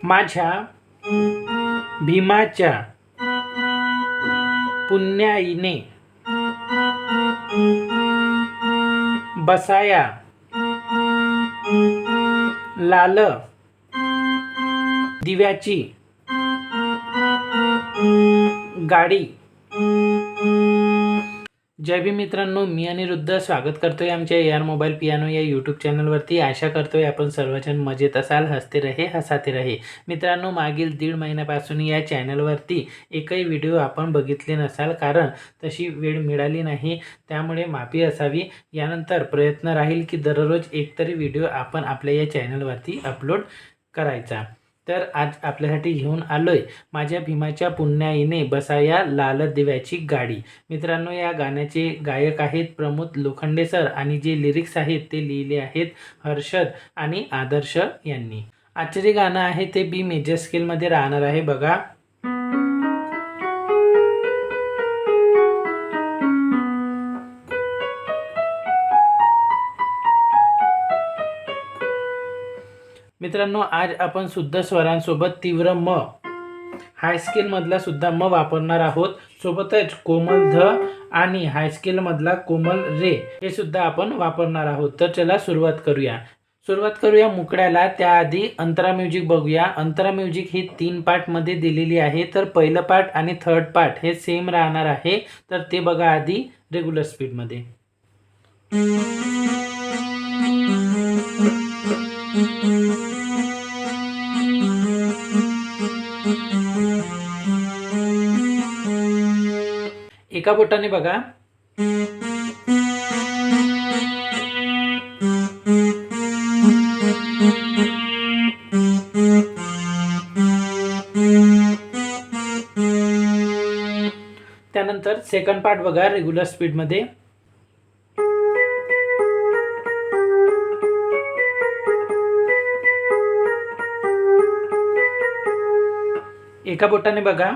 माझ्या भीमाच्या पुण्याईने बसाया लाल दिव्याची गाडी. जय भीम मित्रांनो, मी अनिरुद्ध स्वागत करतोय आमच्या यार मोबाईल पियानो या यूट्यूब चॅनलवरती. आशा करतोय आपण सर्वजण मजेत असाल, हसते रहे हसाते रहे. मित्रांनो, मागील 1.5 महिन्यापासून या चॅनलवरती एकही व्हिडिओ आपण बघितले नसाल, कारण तशी वेळ मिळाली नाही, त्यामुळे माफी असावी. यानंतर प्रयत्न राहील की दररोज एकतरी व्हिडिओ आपण आपल्या या चॅनलवरती अपलोड करायचा. तर आज आपल्यासाठी घेऊन आलोय माझ्या भीमाच्या पुण्याईने बसाया लाल दिव्याची गाडी. मित्रांनो, या गाण्याचे गायक आहेत प्रमोद लोखंडे सर आणि जे लिरिक्स आहेत ते लिहिले आहेत हर्षद आणि आदर्श यांनी. आजचे जे गाणं आहे ते बी मेजर स्केलमध्ये राहणार आहे. बघा, मित्रांनो, आज आपण शुद्ध स्वरांसोबत तीव्र म, हाय स्केल मधला सुद्धा म वापरणार आहोत. सोबतच कोमल ध आणि हाय स्केल मधला कोमल रे हे सुद्धा आपण वापरणार आहोत. तर चला सुरुवात करूया मुकड्याला. त्याआधी अंतरा म्युझिक बघूया. अंतरा म्युझिक ही 3 पार्ट मध्ये दिलेली आहे. तर पहिलं पार्ट आणि थर्ड पार्ट हे सेम राहणार आहे. तर ते बघा आधी रेग्युलर स्पीड मध्ये. एका बोटाने बघा. त्यानंतर सेकंड पार्ट बघा रेग्युलर स्पीड मध्ये. एका बोटाने बघा.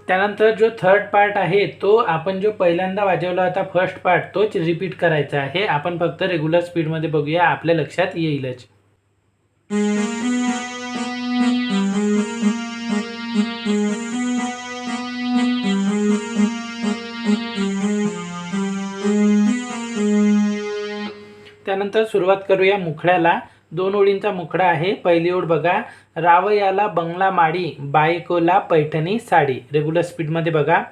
त्यानंतर जो थर्ड पार्ट आहे तो आपण जो पहिल्यांदा वाजवला होता फर्स्ट पार्ट तोच रिपीट करायचा आहे. आपण फक्त रेग्युलर स्पीड मध्ये बघूया, आपल्या लक्षात येईलच. त्यानंतर सुरुवात करूया मुखड्याला. 2 ओळींचा मुखडा आहे. पहिली ओळ बघा. रावयाला बंगला माडी, बायकोला पैठणी साडी. रेग्युलर स्पीड मध्ये बघा.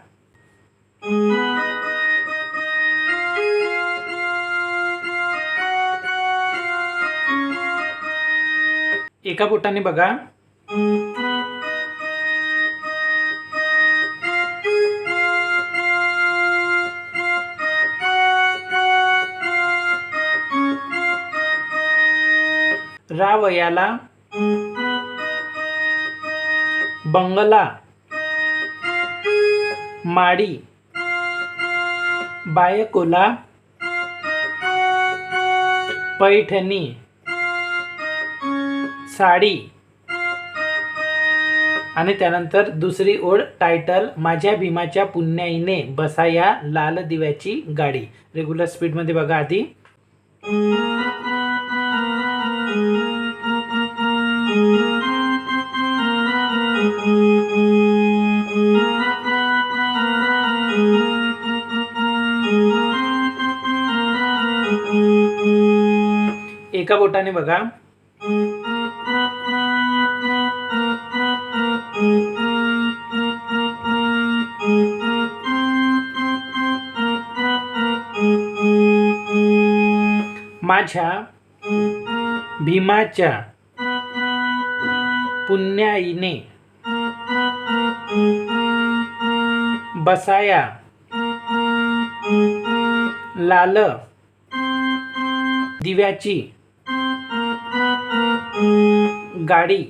एका बोटाने बघा. रावयाला बंगला माडी, बायकोला पैठणी साडी. आणि त्यानंतर दुसरी ओळ टायटल माझ्या भीमाच्या पुण्याईने बसाया लाल दिव्याची गाडी. रेग्युलर स्पीड मध्ये बघा आधी. एका बोटाने बघा. माझ्या भीमाच्या पुण्याईने बसाया लाल दिव्याची गाडी.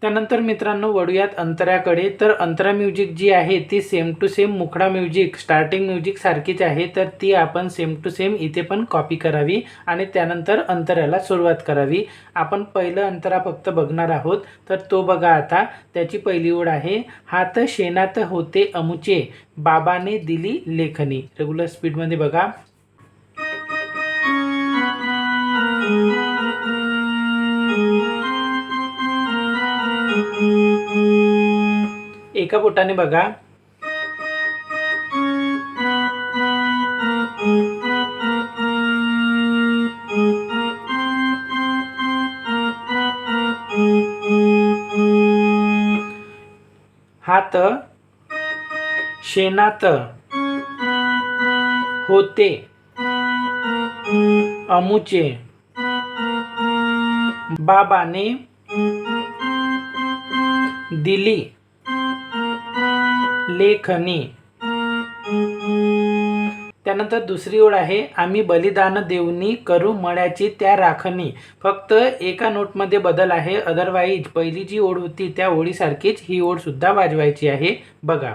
त्यानंतर मित्रांनो वळूयात अंतराकडे। तर अंतरा म्युझिक जी आहे ती सेम टू सेम मुखडा म्युझिक स्टार्टिंग म्युझिक सारखीच आहे, तर ती आपण सेम टू सेम इथे पण कॉपी करावी आणि त्यानंतर अंतराला सुरुवात करावी। आपण पहिलं अंतरा फक्त बघणार आहोत, तर तो बघा आता। त्याची पहिली ओळ आहे, हात शेणात होते अमुचे बाबाने दिली लेखनी। रेग्युलर स्पीडमध्ये बघा। एका बोटाने बघा। हात शेणात होते अमुचे बाबाने दिली लेखनी। त्यानंतर दुसरी ओळ आहे, आम्ही बलिदान देऊनी करू मळ्याची त्या राखणी। फक्त एका नोटमध्ये बदल आहे, अदरवाईज पहिली जी ओळ होती त्या ओळीसारखीच ही ओळ सुद्धा वाजवायची आहे। बघा।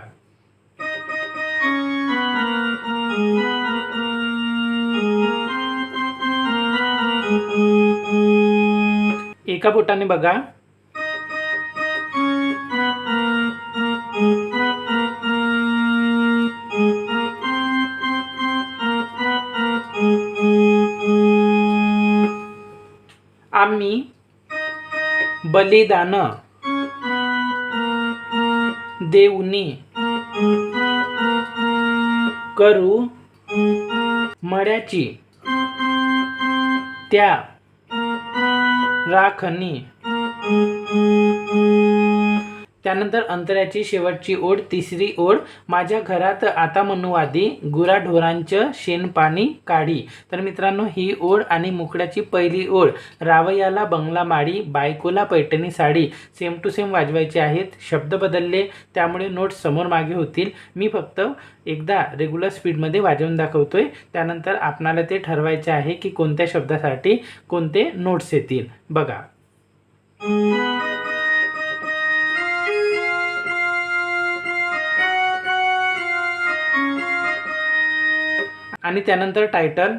एका बोटाने बघा। आम्ही बलिदान देऊनी करू मळ्याची त्या राखणी। त्यानंतर अंतराची शेवटची ओळ तिसरी ओळ, माझ्या घरात आता मनुवादी गुराढोरांचं शेणपाणी काढी। तर मित्रांनो ही ओळ आणि मुखड्याची पहिली ओळ, रावयाला बंगला माडी बायकोला Paithani sari same to same वाजवायचे आहेत। शब्द बदलले त्यामुळे नोट समोर मागे होतील। मी फक्त एकदा रेग्युलर स्पीडमध्ये वाजवून दाखवतोय, त्यानंतर आपणाला ते ठरवायचे आहे की कोणत्या शब्दासाठी कोणते नोट्स येतील। बघा। आणि त्यानंतर टायटल।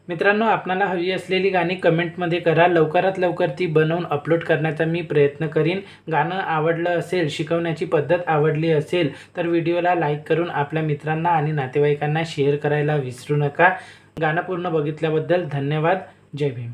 मित्रांनो आपणाला हवी असलेली गाणी कमेंटमध्ये करा, लवकरात लवकर ती बनवून अपलोड करण्याचा मी प्रयत्न करीन। गाणं आवडलं असेल, शिकवण्याची पद्धत आवडली असेल तर व्हिडिओला लाईक करून आपल्या मित्रांना आणि नातेवाईकांना शेअर करायला विसरू नका। गाणं पूर्ण बघितल्याबद्दल धन्यवाद। जय भीम।